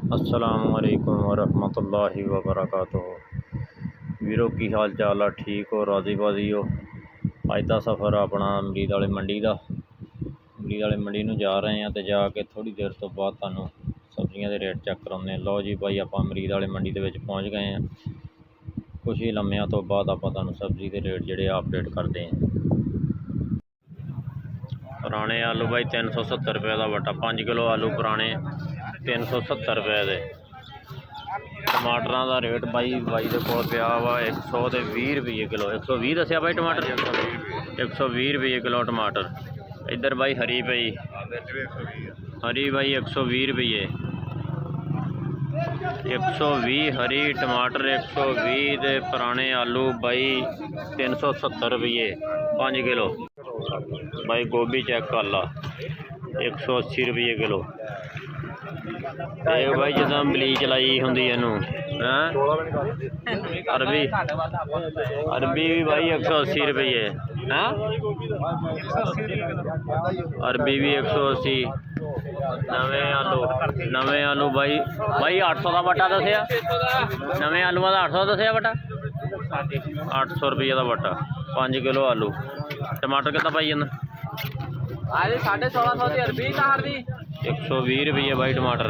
अस्सलामुअलैकुम वरहमतुल्लाहि वबरकातुहू। वीरो की हाल चाल आ? ठीक हो, राजी बाजी हो? अज का सफ़र अपना मरीद वाले मंडी का। मरीद वाले मंडी में जा रहे हैं तो जाके थोड़ी देर तो बाद तुहानू सब्जियों के रेट चेक कराने। लो जी भाई, आप मरीद वाले मंडी के पहुँच गए हैं। कुछ ही लम्हिਆਂ तो बाद आप सब्जी के रेट जोड़े अपडेट करते हैं। पुराने आलू भाई 370 रुपये का वटा, 5 किलो आलू पुराने 370 रुपये के। टमाटर का रेट भाई के कोल पिया वा 120 रुपये किलो। 120 दसिया भाई टमाटर, 120 रुपये किलो टमाटर। इधर भाई हरी पई, हरी भाई 120 रुपये, 120 हरी टमाटर 120 दे। पुराने आलू भाई 370 रुपये 5 किलो। भाई गोभी चेक कर ला 180 रुपये किलो। ये भाई जिदा बलीच लाई होंगी इनू अरबी, अरबी भी भाई 180 रुपये है। अरबी भी 180। नवे आलू भाई 800 का बटा दसिया। नवे आलूआ का 800 दसिया बटा, 800 रुपये का बटा 5 किलो आलू। टमाटर कितना पाई जाना? 1650 की अरबी, 120 रुपये भाई टमाटर।